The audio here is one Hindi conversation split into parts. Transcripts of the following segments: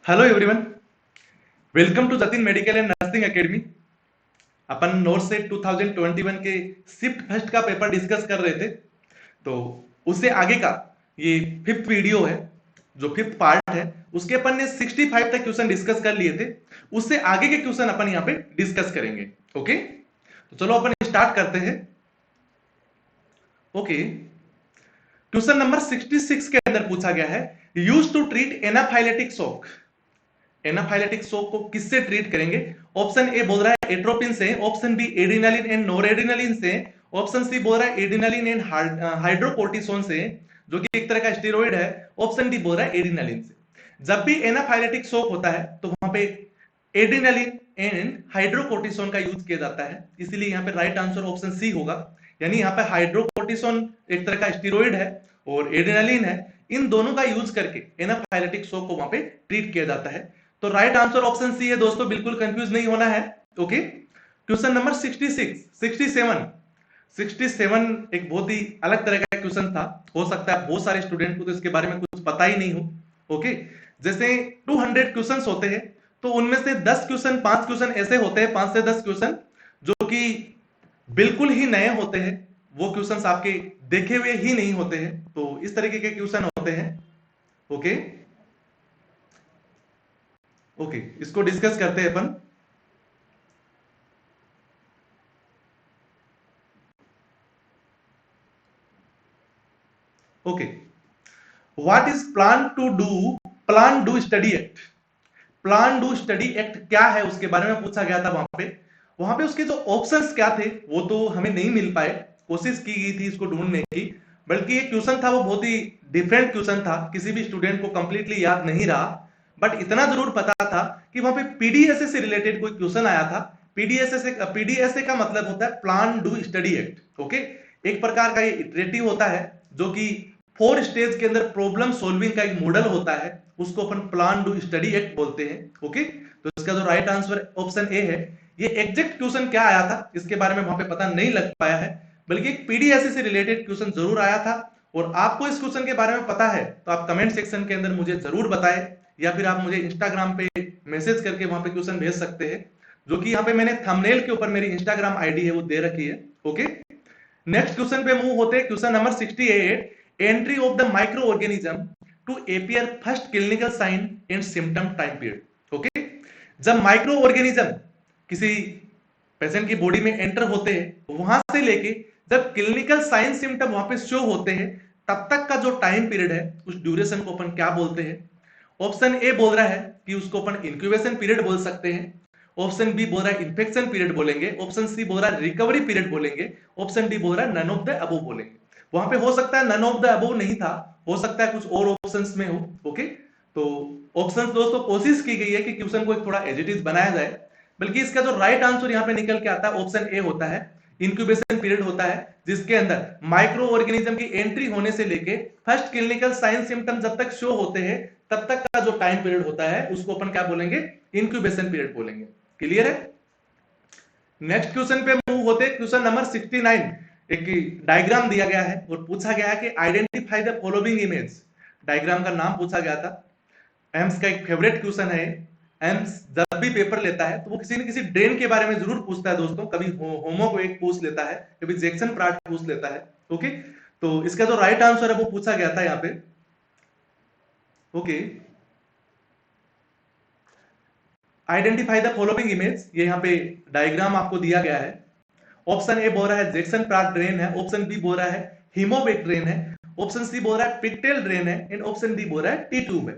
Hello everyone, welcome to Jatin medical and nursing academy. अपन नोट से 2021 के शिफ्ट फर्स्ट का पेपर डिस्कस कर रहे थे, तो उससे आगे का ये फिफ्थ वीडियो है, जो फिफ्थ पार्ट है। उसके अपन ने 65 तक क्वेश्चन डिस्कस कर लिए थे। उससे आगे के क्वेश्चन अपन यहाँ पे डिस्कस करेंगे। ओके, तो चलो अपन स्टार्ट करते हैं। ओके, क्वेश्चन नंबर 66 के अंदर पूछा गया है, use to treat anaphylactic shock. Anaphylactic shock को किससे ट्रीट करेंगे? ऑप्शन ए बोल रहा है एट्रोपिन से, ऑप्शन बी एड्रेनालिन एंड नोरेड्रेनालिन से, ऑप्शन सी बोल रहा है एड्रेनालिन एंड हाइड्रोकोर्टिसोन से, जो कि एक तरह का स्टेरॉइड है, ऑप्शन डी बोल रहा है एड्रेनालिन से। जब भी एनाफाइलेटिक शॉक होता है तो वहां पे एड्रेनालिन एंड हाइड्रोकोर्टिसोन का यूज किया जाता है, इसलिए यहाँ पे राइट आंसर ऑप्शन सी होगा। यानी यहाँ पे हाइड्रोकोर्टिसोन एक तरह का स्टेरॉइड है और एड्रेनालिन है, इन दोनों का यूज करके एनाफाइलेटिक शॉक को वहां पे ट्रीट किया जाता है। तो राइट आंसर ऑप्शन सी है दोस्तों, बिल्कुल कंफ्यूज नहीं होना है। ओके, क्वेश्चन नंबर 67 एक बहुत ही अलग तरह का क्वेश्चन था। हो सकता है बहुत सारे स्टूडेंट को तो इसके बारे में कुछ पता ही नहीं हो। ओके, जैसे 200 क्वेश्चंस होते हैं तो उनमें से 10 क्वेश्चन, 5 क्वेश्चन ऐसे होते हैं, 5 से 10 क्वेश्चन जो कि बिल्कुल ही नए होते हैं, वो क्वेश्चंस आपके देखे हुए ही नहीं होते हैं। तो इस तरीके के क्वेश्चन होते हैं। ओके ओके, इसको डिस्कस करते हैं अपन। Okay, what is plan do study act? Plan do study act क्या है उसके बारे में पूछा गया था। वहां पे उसके जो ऑप्शंस क्या थे वो तो हमें नहीं मिल पाए। कोशिश की गई थी इसको ढूंढने की, बल्कि ये क्वेश्चन था वो बहुत ही डिफरेंट क्वेश्चन था, किसी भी स्टूडेंट को कंप्लीटली याद नहीं रहा। बट इतना जरूर पता था कि वहां पे पीडीएसए से रिलेटेड कोई क्वेश्चन आया था। पीडीएसए का मतलब होता है plan do study act. Okay, एक प्रकार का ये इटरेटिव होता है, जो कि 4 स्टेज के अंदर प्रॉब्लम सॉल्विंग का एक मॉडल होता है, उसको अपन प्लान डू स्टडी एक्ट बोलते हैं। ओके, तो इसका जो राइट आंसर ऑप्शन ए है। ये एग्जैक्ट क्वेश्चन क्या आया था इसके बारे में वहां पे पता नहीं लग पाया है, बल्कि एक पीडीएसए से रिलेटेड क्वेश्चन जरूर आया था। और आपको इस क्वेश्चन के बारे में पता है तो आप कमेंट सेक्शन के अंदर मुझे जरूर बताएं, या फिर आप मुझे इंस्टाग्राम पे मैसेज करके वहां पे क्वेश्चन भेज सकते हैं, जो कि यहाँ पे मैंने थंबनेल के ऊपर मेरी इंस्टाग्राम आईडी है वो दे रखी है। ओके, नेक्स्ट क्वेश्चन पे मूव होते हैं। Question number 68, entry of the micro organism to appear first clinical sign and symptom time period. Okay, जब माइक्रो ऑर्गेनिज्म किसी पेशेंट की बॉडी में एंटर होते हैं, वहां से लेके जब क्लिनिकल साइन सिम्टम वहां पे शो होते हैं, तब तक का जो टाइम पीरियड है उस ड्यूरेशन को अपन क्या बोलते हैं? ऑप्शन ए बोल रहा है कि उसको अपन इंक्यूबेशन पीरियड बोल सकते हैं, ऑप्शन बी बोल रहा है इन्फेक्शन पीरियड बोलेंगे, ऑप्शन सी बोल रहा है रिकवरी पीरियड बोलेंगे, ऑप्शन डी बोल रहा है नन ऑफ द अबव बोलेंगे। वहां पे हो सकता है नन ऑफ द अबव नहीं था, हो सकता है कुछ और ऑप्शंस में हो। ओके, तो ऑप्शंस दोस्तों कोशिश की गई है कि क्वेश्चन को थोड़ा एज इट इज बनाया जाए, बल्कि इसका जो राइट आंसर यहाँ पे निकल के आता है ऑप्शन ए होता है। इंक्यूबेशन पीरियड होता है, जिसके अंदर माइक्रो ऑर्गेनिज्म की एंट्री होने से लेके फर्स्ट क्लिनिकल साइन सिम्टम जब तक शो होते हैं, तब तक का जो टाइम पीरियड होता है उसको अपन क्या बोलेंगे? इंक्यूबेशन पीरियड बोलेंगे। क्लियर है? नेक्स्ट क्वेश्चन पे मूव होते हैं। क्वेश्चन नंबर 69, एक डायग्राम दिया गया है और पूछा गया है कि identify the following image. Diagram का नाम पूछा गया था। एम्स का एक फेवरेट क्वेश्चन है। एम्स जब भी पेपर लेता है तो वो किसी न किसी ड्रेन के बारे में जरूर पूछता है दोस्तों। कभी होमो को एक पूछ लेता है, कभी जैक्सन प्राट पूछ लेता है। ओके, तो इसका जो राइट आंसर है वो पूछा गया था यहाँ पे। Okay, identify the following image, ये यहाँ पे डायग्राम आपको दिया गया है। ऑप्शन ए बोल रहा है जैक्सन प्राट ड्रेन है, ऑप्शन बी बोल रहा है हीमोवेक ड्रेन है, ऑप्शन सी बोल रहा है पिगटेल ड्रेन है, एंड ऑप्शन डी बोल रहा है टी ट्यूब है।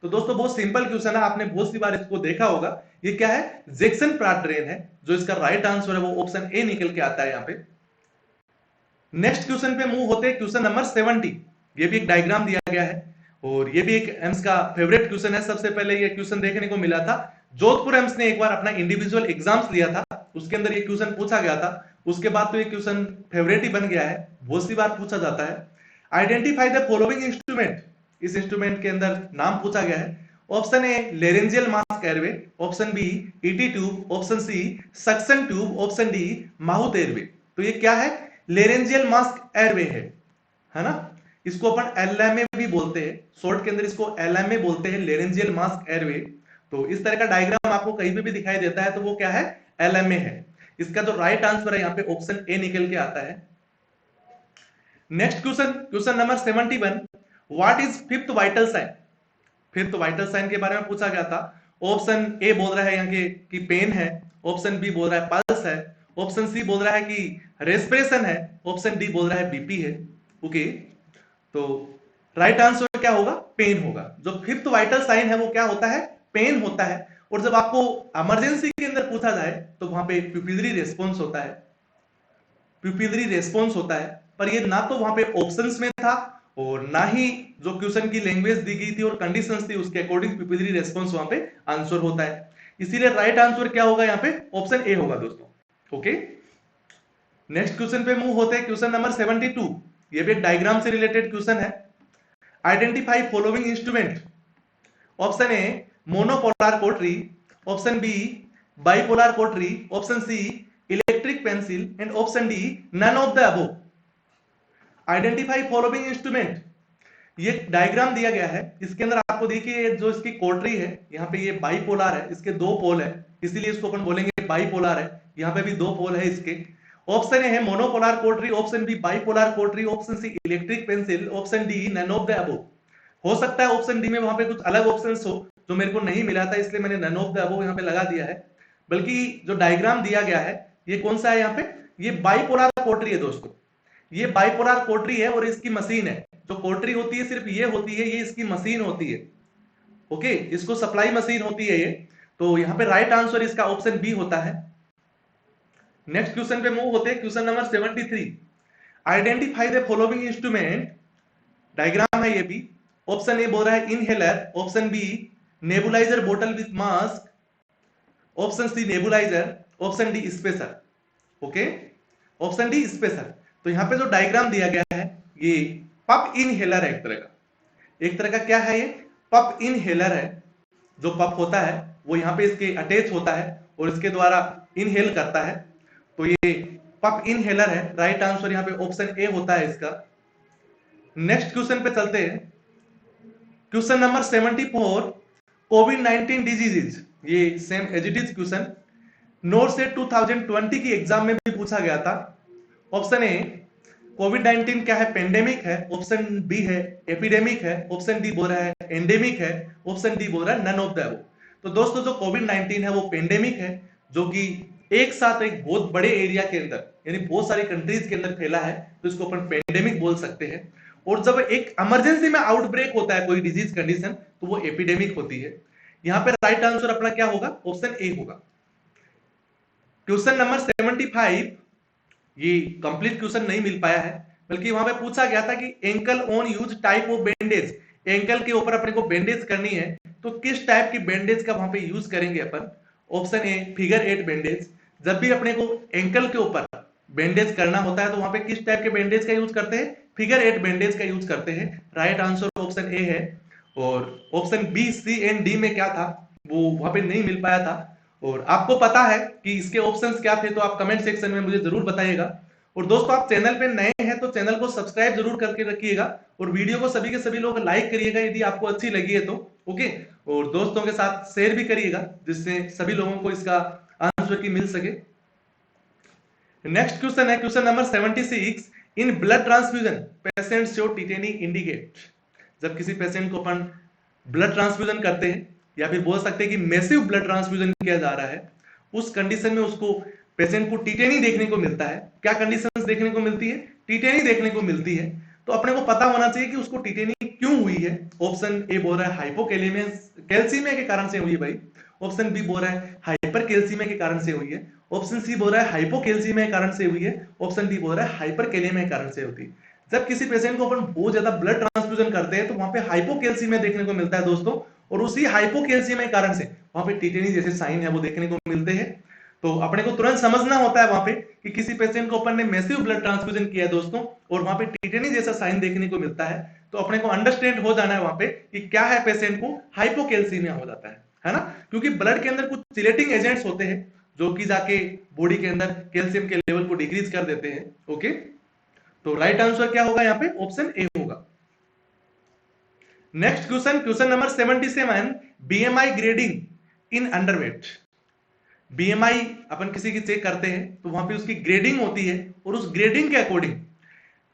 तो दोस्तों बहुत सिंपल क्वेश्चन है, आपने बहुत सी बार इसको देखा होगा। ये क्या है? जैक्सन प्राट ड्रेन है। जो इसका राइट आंसर है वो ऑप्शन ए निकल के आता है यहाँ पे। नेक्स्ट क्वेश्चन पे मूव होते हैं। क्वेश्चन नंबर 70, ये भी एक डायग्राम दिया गया है और ये भी एक एम्स का फेवरेट क्वेश्चन है। सबसे पहले ये क्वेश्चन देखने को मिला था जोधपुर एम्स ने एक बार अपना इंडिविजुअल एग्जाम्स लिया था, उसके अंदर ये क्वेश्चन पूछा गया था। उसके बाद तो ये क्वेश्चन फेवरेट ही बन गया है, बहुत सी बार पूछा जाता है। आइडेंटिफाई द फॉलोइंग इंस्ट्रूमेंट, इस इंस्ट्रूमेंट के अंदर नाम पूछा गया है। Option A laryngeal mask airway, option B ET tube, option C suction tube, option D mouth airway. तो ये क्या है? लेरेंजियल मास्क एयरवे है ना? इसको अपन एलएमए भी बोलते हैं, शॉर्ट के अंदर इसको एलएमए बोलते हैं, लेरेंजियल मास्क एयरवे। तो इस तरह का डायग्राम आपको कहीं पे भी दिखाई देता है तो वो क्या है, एलएमए है। इसका जो राइट आंसर है यहाँ पे ऑप्शन ए निकल के आता है। Next question, question number 71, what is fifth vital sign? Fifth vital sign के बारे में पूछा गया था। ऑप्शन ए बोल रहा है यहाँ के कि पेन है, ऑप्शन बी बोल रहा है पल्स है, ऑप्शन सी बोल रहा है कि रेस्पिरेशन है, ऑप्शन डी बोल रहा है बीपी है। ओके, तो राइट आंसर क्या होगा, पेन होगा। जो फिफ्थ वाइटल साइन है वो क्या होता है, पेन होता है। और जब आपको इमरजेंसी के अंदर पूछा जाए तो वहां पे प्यूपिलरी रेस्पॉन्स होता है, प्यूपिलरी रेस्पॉन्स होता है। पर ये ना तो वहां पे ऑप्शंस में था और ना ही जो क्वेश्चन की लैंग्वेज दी गई थी और कंडीशंस थी उसके अकॉर्डिंग प्यूपिलरी रेस्पॉन्स वहां पे आंसर होता है। इसीलिए राइट आंसर क्या होगा यहाँ पे, ऑप्शन ए होगा दोस्तों। ओके, नेक्स्ट क्वेश्चन पे मूव होते हैं। क्वेश्चन नंबर 72, ये भी डायग्राम से रिलेटेड क्वेश्चन है। Identify following instrument. Option A monopolar cautery, option B bipolar cautery, option C electric pencil and option D none of the above. Identify following instrument, ये डायग्राम दिया गया है। इसके अंदर आपको देखिए जो इसकी कोटरी है यहाँ पे ये बाइपोलर है, इसके दो पोल है, इसीलिए इसको अपन बोलेंगे बाइपोलर है। यहाँ पे भी दो पोल है इसके। ऑप्शन ए है monopolar cautery, option B bipolar cautery, option C electric pencil, option D none of the above. हो सकता है ऑप्शन डी में वहां पे कुछ अलग ऑप्शंस हो जो मेरे को नहीं मिला था, इसलिए मैंने नन ऑफ द अबव यहाँ पे लगा दिया है। बल्कि जो डायग्राम दिया गया है ये कौन सा है, यहाँ पे ये बाइपोलर कोटरी है दोस्तों। ये बाइपोलर कोटरी है और इसकी मशीन है। जो कोटरी होती है सिर्फ ये होती है, ये इसकी मशीन होती है। ओके, इसको सप्लाई मशीन होती है ये। तो यहाँ पे राइट आंसर इसका ऑप्शन बी होता है। नेक्स्ट क्वेश्चन पे मूव होते हैं। Question number 73, identify the following instrument. Diagram है ये भी। ऑप्शन ए बोल रहा है इनहेलर, ऑप्शन बी नेबुलाइजर बोतल with mask, option C nebuliser, option D spacer. Okay, option D spacer. तो यहाँ पे जो डायग्राम दिया गया है ये पप इनहेलर है, एक तरह का क्या है ये, पप इनहेलर है। जो पप होता है वो यहाँ पे इसके अटैच होता है और इसके द्वारा इनहेल करता है। तो ये पप इनहेलर है। राइट आंसर यहाँ पे ऑप्शन ए होता है इसका। नेक्स्ट क्वेश्चन पे चलते हैं। क्वेश्चन नंबर 74, कोविड-19 डिजीजेज। ये same as it is question note से 2020 की एग्जाम में भी पूछा गया था। ऑप्शन ए कोविड-19 क्या है, पेंडेमिक है, ऑप्शन बी है एपिडेमिक है, ऑप्शन डी बोल रहा है एंडेमिक है, ऑप्शन डी बोल रहा है नन ऑफ द अबव। तो दोस्तों जो कोविड-19 है वो पेंडेमिक है, जो कि एक साथ एक बहुत बड़े एरिया के अंदर यानी बहुत सारी कंट्रीज के अंदर फैला है, तो इसको अपन पेंडेमिक बोल सकते हैं। और जब एक इमरजेंसी में आउटब्रेक होता है कोई डिजीज कंडीशन तो वो एपिडेमिक होती है। यहाँ पे राइट आंसर अपना क्या होगा, ऑप्शन ए होगा। क्वेश्चन नंबर 75, ये कंप्लीट क्वेश्चन नहीं मिल पाया है, बल्कि वहां पे पूछा गया था कि ankle on use type of bandage. Ankle के ऊपर अपने को बैंडेज करनी है तो किस टाइप की बैंडेज का वहां पे यूज करेंगे अपन। Option A figure 8 bandage. जब भी अपने को एंकल के ऊपर बैंडेज करना होता है तो वहां पे किस टाइप के बैंडेज का यूज करते हैं, फिगर 8 बैंडेज का यूज करते हैं। राइट आंसर ऑप्शन ए है। और option B C and D में क्या था वो वहां पे नहीं मिल पाया था। और आपको पता है कि इसके ऑप्शंस क्या थे तो आप कमेंट सेक्शन में मुझे जरूर बताइएगा। और दोस्तों आप चैनल पे नए हैं तो चैनल को सब्सक्राइब जरूर करके रखिएगा और वीडियो को सभी के सभी लोग लाइक करिएगा यदि आपको अच्छी लगी है तो। ओके, और दोस्तों के साथ शेयर भी करिएगा जिससे सभी लोगों को इसका आंसर की मिल सके। नेक्स्ट क्वेश्चन है question number 76, in blood transfusion patient show tetany indicate. जब किसी पेशेंट को अपन ब्लड ट्रांसफ्यूजन करते हैं या फिर बोल सकते हैं कि मैसिव ब्लड ट्रांसफ्यूजन किया जा रहा है, उस कंडीशन में उसको पेशेंट को टिटेनी देखने को मिलता है। क्या कंडीशंस देखने को मिलती है, टिटेनी देखने को मिलती है। तो अपने को पता होना चाहिए कि उसको टिटेनी क्यों हुई है। ऑप्शन ए बोल रहा है हाइपोकैलेमिया कैल्सीमिया के कारण से हुई है भाई, ऑप्शन बी बोल रहा है हाइपर कैल्सीमिया के कारण से हुई है, ऑप्शन सी बोल रहा है हाइपोकैल्सीमिया के कारण से हुई है, ऑप्शन डी बोल रहा है हाइपरकैलेमिया के कारण से होती है। जब किसी पेशेंट को अपन बहुत ज्यादा ब्लड ट्रांसफ्यूजन करते हैं तो वहां पे हाइपोकैल्सीमिया देखने को मिलता है दोस्तों, और उसी हाइपोकैल्सीमिया के कारण से वहां पे टिटेनी जैसे साइन है वो देखने को मिलते हैं। तो अपने को तुरंत समझना होता है वहां पे कि किसी पेशेंट को अपन ने मैसिव ब्लड ट्रांसफ्यूजन किया है दोस्तों और वहां पे टिटेनी जैसा साइन देखने को मिलता है, तो अपने को अंडरस्टैंड हो जाना है वहां पे कि क्या है, पेशेंट को हाइपोकैल्सीमिया हो जाता है ना। क्योंकि ब्लड के अंदर कुछ चिलेटिंग एजेंट्स होते हैं जो कि जाके बॉडी के अंदर कैल्शियम के लेवल को डिक्रीज कर देते हैं। ओके, तो राइट आंसर क्या होगा यहाँ पे, ऑप्शन ए होगा। Next question, question number 77, BMI grading in underweight. BMI अपन किसी की चेक करते हैं तो वहां पे उसकी ग्रेडिंग होती है, और उस ग्रेडिंग के अकॉर्डिंग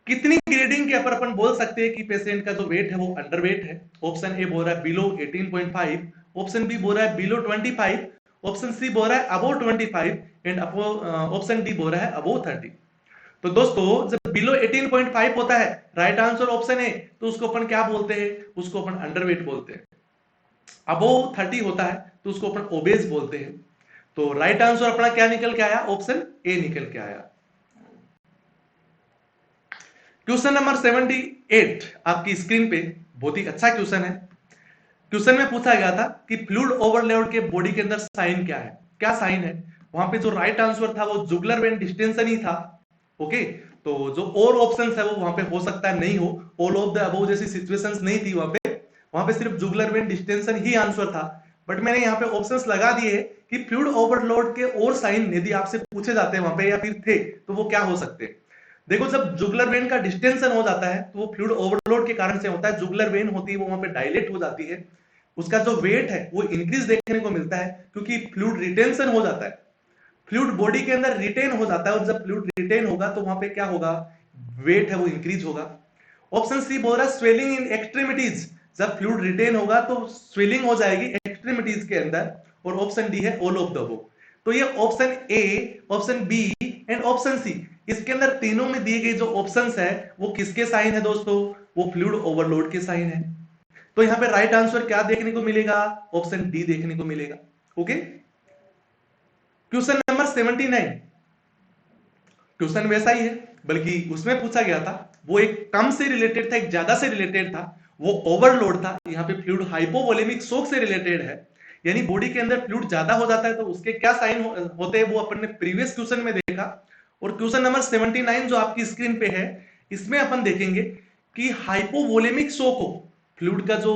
कितनी ग्रेडिंग के ऊपर अपन बोल सकते हैं कि पेशेंट का जो वेट है वो अंडरवेट है। ऑप्शन ए बोल रहा है बिलो 18.5, ऑप्शन बी बोल रहा है बिलो 25, ऑप्शन सी बोल रहा है अबो 25 एंड ऑप्शन डी बोल रहा है अबो 30। तो दोस्तों जब बिलो 18.5 होता है, राइट आंसर ऑप्शन है, तो उसको अपन क्या बोलते हैं, उसको अपन अंडरवेट बोलते हैं। अबोव 30 होता है तो उसको अपन ओबेस बोलते हैं। तो राइट आंसर अपना क्या निकल के आया, ऑप्शन ए निकल के आया। क्वेश्चन नंबर 78 आपकी स्क्रीन पे, बहुत ही अच्छा क्वेश्चन है। क्वेश्चन में पूछा गया था कि फ्लूइड ओवरलोड के बॉडी के अंदर साइन क्या है, क्या साइन है। वहां पे जो राइट आंसर था वो जुगुलर वेन डिस्टेंशन ही था। ओके, तो जो और ऑप्शंस है वो वहां पे हो सकता है नहीं हो, ऑल ऑफ द अबव जैसी सिचुएशंस नहीं थी वहां पे सिर्फ जुगुलर वेन डिस्टेंशन ही आंसर था। बट मैंने यहाँ पे ऑप्शंस लगा दिए कि फ्लूइड ओवरलोड के और साइन यदि आपसे पूछे जाते हैं वहां पे या फिर थे तो वो क्या हो सकते हैं। देखो जब जुगुलर वेन का डिस्टेंशन हो जाता है तो वो फ्लूइड ओवरलोड के कारण से होता है। जुगुलर वेन होती है वो वहां पे डायलेट हो जाती है, उसका जो वेट है वो इंक्रीज देखने को मिलता है क्योंकि फ्लूइड रिटेंशन हो जाता है, फ्लूइड बॉडी के अंदर रिटेन हो जाता है, और जब फ्लूइड रिटेन होगा तो वहां पे क्या होगा, वेट है वो इंक्रीज होगा। ऑप्शन सी बोल रहा है स्वेलिंग इन एक्सट्रीमिटीज, जब फ्लूइड रिटेन होगा तो स्वेलिंग हो जाएगी एक्सट्रीमिटीज के अंदर, और ऑप्शन डी है ऑल ऑफ द अबव। तो ये option A, option B and option C, इसके अंदर तीनों में दिए गए जो ऑप्शंस है वो किसके साइन है दोस्तों, वो फ्लूइड ओवरलोड के साइन है। तो यहां पे राइट आंसर क्या देखने को मिलेगा, ऑप्शन डी देखने को मिलेगा। ओके, क्वेश्चन नंबर 79, क्वेश्चन वैसा ही है बल्कि उसमें पूछा गया था, वो एक कम से रिलेटेड था, एक ज्यादा से रिलेटेड था, वो ओवरलोड था। यहाँ पे फ्लूइड हाइपोवोलेमिक शॉक से रिलेटेड है, यानी बॉडी के अंदर फ्लूइड ज्यादा हो जाता है तो उसके क्या साइन होते हैं वो अपन ने प्रीवियस क्वेश्चन में देखा। और क्वेश्चन नंबर 79 जो आपकी स्क्रीन पे है, इसमें अपन देखेंगे कि हाइपोवोलेमिक शॉक हो, फ्लूइड का जो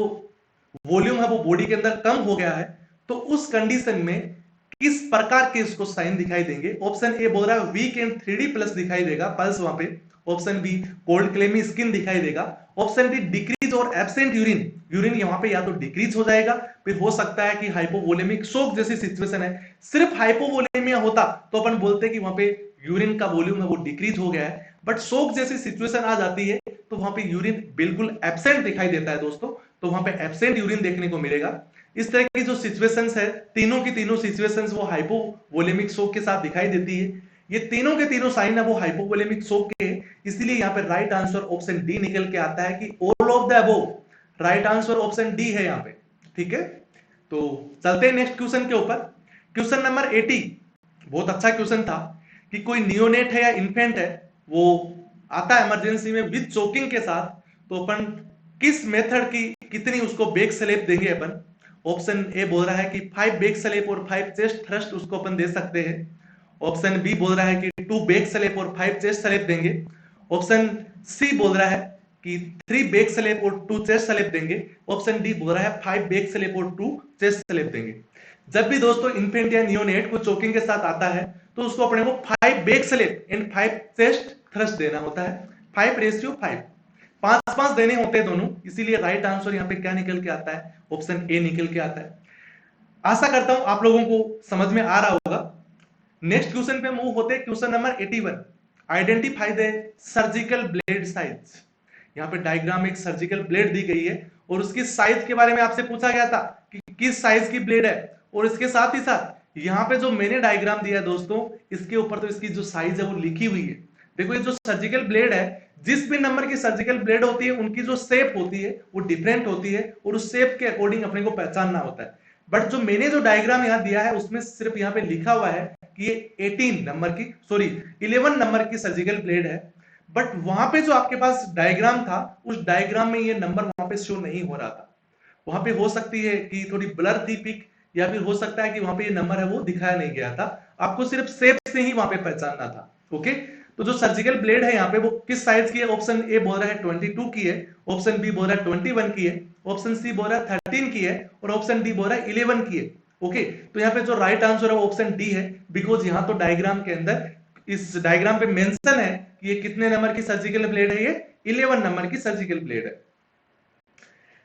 वॉल्यूम है वो बॉडी के अंदर कम हो गया है, तो उस कंडीशन में किस प्रकार के इसको साइन दिखाई देंगे। ऑप्शन ए बोल रहा है वीक एंड 3D प्लस दिखाई देगा पल्स वहां पे, option B cold clammy skin दिखाई देगा, ऑप्शन डी डिक्रीज और एब्सेंट यूरिन, यूरिन यहां पे या तो डिक्रीज हो जाएगा, फिर हो सकता है कि हाइपोवोलेमिक शॉक जैसी सिचुएशन है, सिर्फ हाइपोवोलेमिया होता तो अपन बोलते कि वहां पे यूरिन का वॉल्यूम है वो डिक्रीज हो गया है, बट शॉक जैसी सिचुएशन आ जाती है तो वहां पे यूरिन बिल्कुल एब्सेंट दिखाई देता है दोस्तों, तो वहां पे एब्सेंट यूरिन देखने को मिलेगा। इस तरह की जो सिचुएशंस है, तीनों की तीनों सिचुएशंस वो हाइपोवोलेमिक शॉक के साथ दिखाई देती है। ये तीनों के तीनों साइन है वो हाइपोवोलेमिक शॉक के हैं, इसलिए यहाँ पे राइट आंसर ऑप्शन डी निकल के आता है कि all of the above. Right answer option D है यहाँ पे। ठीक है, तो चलते हैं नेक्स्ट क्वेश्चन के ऊपर। क्वेश्चन नंबर 80 बहुत अच्छा क्वेश्चन था कि कोई नियोनेट है या इन्फेंट है, वो आता है इमरजेंसी में विद चोकिंग के साथ, तो अपन किस मेथड की कितनी उसको बैक स्लैप देंगे अपन। ऑप्शन ए बोल रहा है कि 5 बैक स्लैप और 5 चेस्ट थ्रस्ट उसको अपन दे सकते हैं, ऑप्शन बी बोल रहा है कि 2 बैक स्लैप और 5 चेस्ट स्लैप देंगे, ऑप्शन सी बोल रहा है कि 3 बैक स्लैप और 2 चेस्ट स्लैप देंगे, ऑप्शन डी बोल रहा है 5 बैक स्लैप और 2 चेस्ट स्लैप देंगे। जब भी दोस्तों इन्फेंट या नियोनेट को चोकिंग के साथ आता है तो उसको अपने को 5 back slap and 5 chest thrust देना होता है, 5:5, 5-5 देने होते हैं दोनों, इसीलिए राइट आंसर यहाँ पे क्या निकल के आता है, ऑप्शन ए निकल के आता है। आशा करता हूं आप लोगों को समझ में आ रहा होगा। नेक्स्ट क्वेश्चन पे मूव होते हैं, question number 81, identify the surgical blade size. यहाँ पे डायग्राम में एक सर्जिकल ब्लेड दी गई है और उसकी साइज के बारे में आपसे पूछा गया था कि किस साइज की ब्लेड है, और इसके साथ ही साथ यहाँ पे जो मैंने डायग्राम दिया है दोस्तों, इसके ऊपर तो इसकी जो साइज है वो लिखी हुई है। देखो ये जो सर्जिकल ब्लेड है, जिस भी नंबर की सर्जिकल ब्लेड होती है उनकी जो शेप होती है वो डिफरेंट होती है, और उस शेप के अकॉर्डिंग अपने को पहचानना होता है। बट जो मैंने जो डायग्राम यहाँ दिया है उसमें सिर्फ यहाँ पे लिखा हुआ है कि ये 18 नंबर की, सॉरी 11 नंबर की सर्जिकल ब्लेड है, बट वहां पे जो आपके पास डायग्राम था उस डायग्राम में ये नंबर वहां पे शो नहीं हो रहा था। वहां पे हो सकती है कि थोड़ी ब्लर थी पिक, या फिर हो सकता है कि वहां पे ये नंबर है वो दिखाया नहीं गया था, आपको सिर्फ शेप से ही वहां पे पहचानना था। ओके, तो जो सर्जिकल ब्लेड है यहाँ पे वो किस साइज की है, ऑप्शन ए बोल रहा है 22 की है, ऑप्शन बी बोल रहा है 21 की है, ऑप्शन सी बोल रहा है 13 की है, और ऑप्शन डी बोल रहा है 11 की है। ओके, तो यहाँ पे जो राइट आंसर है ऑप्शन डी है, बिकॉज यहाँ तो डायग्राम के अंदर इस डायग्राम पे मेंशन है कि ये कितने नंबर की सर्जिकल ब्लेड है, ये 11 नंबर की सर्जिकल ब्लेड है।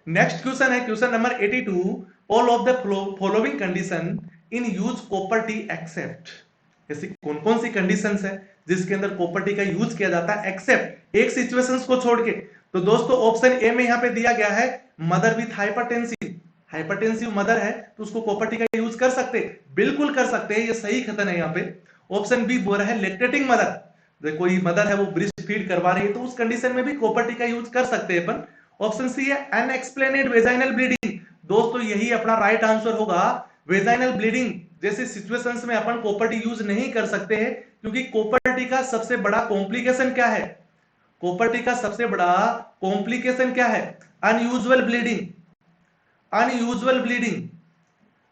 नेक्स्ट क्वेश्चन है question number 82, all of the following condition in use copper T except. ऐसी कौन कौन सी कंडीशंस है जिसके अंदर कॉपर टी का यूज किया जाता है एक्सेप्ट एक सिचुएशंस को छोड़ के। तो दोस्तों ऑप्शन ए में यहां पे दिया गया है मदर विथ हाइपरटेंसिव मदर है तो उसको कॉपर टी का यूज कर सकते हैं, बिल्कुल कर सकते हैं, ये सही कथन है यहाँ पे। ऑप्शन बी बोल रहा है लैक्टेटिंग मदर, कोई मदर है वो ब्रेस्ट फीड करवा रही है तो उस कंडीशन में भी कॉपर टी का यूज कर सकते हैं अपन। ऑप्शन सी है अनएक्सप्लेनेड वेजाइनल ब्लीडिंग, दोस्तों यही अपना राइट आंसर होगा। वेजाइनल ब्लीडिंग जैसे सिचुएशंस में अपन कॉपर टी यूज नहीं कर सकते हैं क्योंकि कॉपर टी का सबसे बड़ा कॉम्प्लिकेशन क्या है, कॉपर टी का सबसे बड़ा कॉम्प्लिकेशन क्या है, unusual bleeding. Unusual bleeding,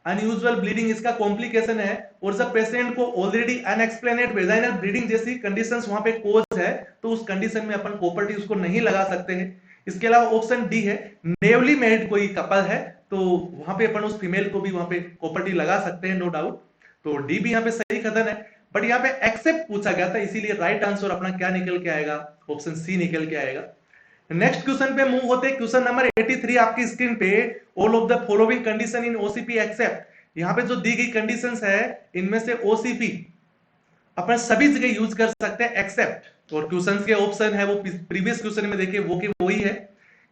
unusual bleeding इसका कॉम्प्लिकेशन है और जब पेशेंट को ऑलरेडी अनएक्सप्लेनेड वेजाइनल ब्लीडिंग जैसी कंडीशंस वहां पे कोज है तो उस कंडीशन में अपन कॉपर टी उसको नहीं लगा सकते हैं। इसके अलावा ऑप्शन डी है नेवली मैरिड कोई कपल है तो वहां पे अपन उस फीमेल को भी वहां पे कॉपर टी लगा सकते हैं, नो डाउट। तो डी भी यहाँ पे सही कथन है, बट यहाँ पे एक्सेप्ट पूछा गया था इसीलिए राइट आंसर अपना क्या निकल के आएगा, ऑप्शन सी निकल के आएगा। नेक्स्ट क्वेश्चन पे मूव होते हैं, क्वेश्चन नंबर 83 आपकी स्क्रीन पे, all of the following condition in OCP except. यहां पे जो दी गई कंडीशंस है इनमें से ओसीपी अपन सभी जगह यूज कर सकते हैं एक्सेप्ट। और क्वेश्चंस के ऑप्शन है वो प्रीवियस क्वेश्चन में देखिए वो की वही है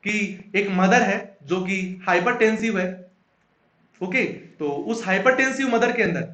कि एक मदर है जो कि हाइपरटेंसिव है, ओके, तो उस हाइपरटेंसिव मदर के अंदर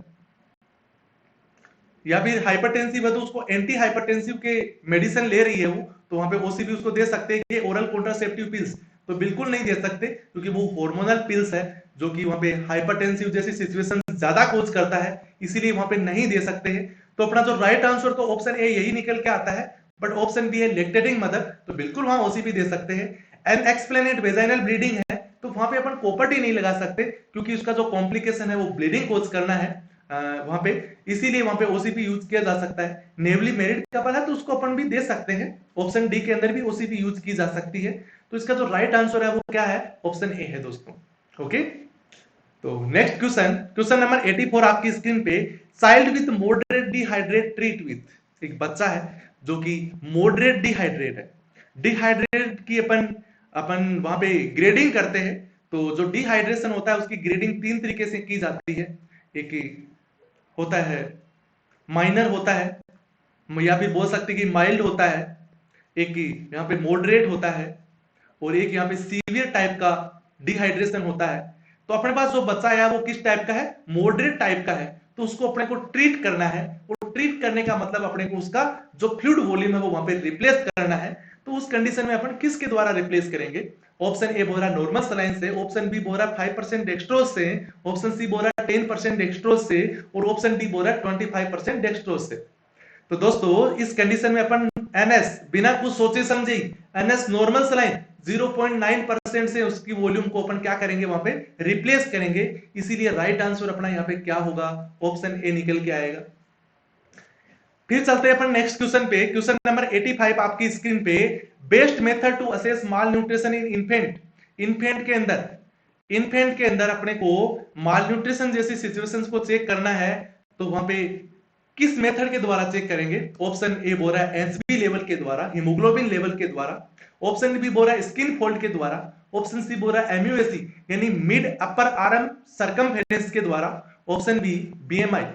या फिर हाइपरटेंसिव है तो उसको एंटी हाइपरटेंसिव के मेडिसिन ले रही है वो, तो वहां पे ओसीपी उसको दे सकते हैं कि ओरल कॉन्ट्रासेप्टिव पिल्स, तो बिल्कुल नहीं दे सकते क्योंकि वो हार्मोनल पिल्स है जो कि वहां पे हाइपरटेंसिव जैसी सिचुएशन ज्यादा कोज करता है, इसीलिए वहां पे नहीं दे सकते हैं। तो अपना जो राइट आंसर तो ऑप्शन ए यही निकल के आता है, बट ऑप्शन बी है लैक्टेटिंग मदर, तो बिल्कुल वहां ओसीपी दे सकते हैं। अनएक्सप्लेनेड वेजाइनल ब्लीडिंग है तो वहां पे अपन कॉपर टी नहीं लगा सकते क्योंकि उसका जो कॉम्प्लिकेशन है वो ब्लीडिंग कोज करना है वहां पे, इसीलिए वहां पे ओसीपी यूज किया जा सकता है। नेवली मैरिड कपल है तो उसको अपन भी दे सकते हैं, ऑप्शन डी के अंदर भी ओसीपी यूज की जा सकती है। तो इसका जो राइट आंसर है वो क्या है, ऑप्शन ए है दोस्तों, ओके। तो नेक्स्ट क्वेश्चन, क्वेश्चन नंबर 84 आपकी स्क्रीन पे, child with moderate dehydrate treat with, एक बच्चा है जो कि मॉडरेट डिहाइड्रेट है। डिहाइड्रेट की अपन अपन वहां पे ग्रेडिंग करते हैं, तो जो डिहाइड्रेशन होता है उसकी ग्रेडिंग तीन तरीके से की जाती है, एक होता है माइनर होता है या फिर बोल सकते कि माइल्ड होता है, एक यहाँ पे मॉडरेट होता है और एक यहाँ पे सीवियर टाइप का डिहाइड्रेशन होता है। तो अपने पास जो बच्चा है वो किस टाइप का है, मॉडरेट टाइप का है, तो उसको अपने को ट्रीट करना है और ट्रीट करने का मतलब अपने को उसका जो फ्लूइड वॉल्यूम है वो वहां पे रिप्लेस करना है। तो उस कंडीशन में अपन किसके द्वारा रिप्लेस करेंगे, ऑप्शन ए बोल रहा है नॉर्मल सलाइन से, ऑप्शन बी बोल रहा है 5% डेक्सट्रोज से, ऑप्शन सी बोल रहा है 10% डेक्सट्रोज से और ऑप्शन डी बोल रहा है 25% डेक्सट्रोज से। तो दोस्तों इस कंडीशन में अपन एनएस बिना कुछ सोचे समझे एनएस नॉर्मल सलाइन 0.9% से उसकी वॉल्यूम को अपन क्या करेंगे वहां पे रिप्लेस करेंगे, इसीलिए राइट आंसर अपना यहाँ पे क्या होगा, ऑप्शन ए निकल के आएगा। फिर चलते हैं अपन नेक्स्ट क्वेश्चन पे, क्वेश्चन नंबर 85 आपकी स्क्रीन पे, best method to assess malnutrition in infant. Infant के अंदर अपने को माल न्यूट्रिशन जैसी सिचुएशंस को चेक करना है तो वहां पे किस मेथड के द्वारा चेक करेंगे, ऑप्शन ए बोल रहा है एचबी लेवल के द्वारा, हीमोग्लोबिन लेवल के द्वारा, ऑप्शन बी बोल रहा है स्किन फोल्ड के द्वारा, ऑप्शन सी बोल रहा है एमयूएसी यानी मिड अपर आर्म सरकमफेरेंस के द्वारा, ऑप्शन बी बीएमआई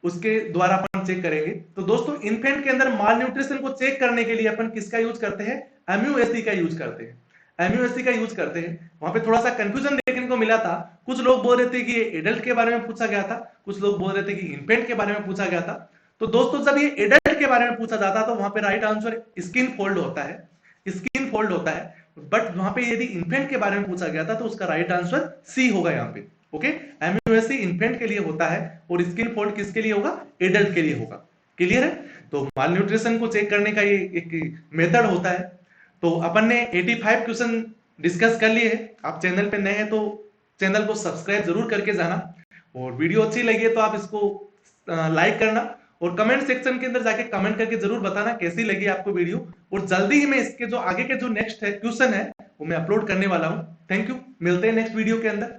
उसके द्वारा अपन चेक करेंगे। तो दोस्तों इन्फेंट के अंदर माल न्यूट्रिशन को चेक करने के लिए अपन किसका यूज करते हैं, एमयूएससी का यूज करते हैं, एमयूएससी का यूज करते हैं। वहां पे थोड़ा सा कंफ्यूजन देखने को मिला था, कुछ लोग बोल रहे थे कि ये एडल्ट के बारे में पूछा गया था, कुछ लोग बोल रहे थे कि इन्फेंट के बारे में पूछा गया था। तो दोस्तों जब ये एडल्ट के बारे में पूछा जाता है तो वहां पे राइट आंसर स्किन फोल्ड होता है, स्किन फोल्ड होता है, बट वहां पे यदि इन्फेंट के बारे में पूछा गया था तो उसका राइट आंसर सी होगा यहाँ पे, ओके। एमयूएससी इन्फेंट के लिए होता है और स्किन फोल्ड किसके लिए होगा, एडल्ट के लिए होगा, क्लियर है। तो माल न्यूट्रिशन को चेक करने का ये एक मेथड होता है। तो अपन ने 85 क्वेश्चन डिस्कस कर लिए हैं। आप चैनल पे नए हैं तो चैनल को सब्सक्राइब जरूर करके जाना, और वीडियो अच्छी लगी है तो आप इसको लाइक करना और कमेंट सेक्शन के अंदर जाके कमेंट करके जरूर बताना कैसी लगी आपको वीडियो। और जल्दी ही मैं इसके जो आगे के जो नेक्स्ट है क्वेश्चन है वो मैं अपलोड करने वाला हूं। थैंक यू, मिलते हैं नेक्स्ट वीडियो के अंदर।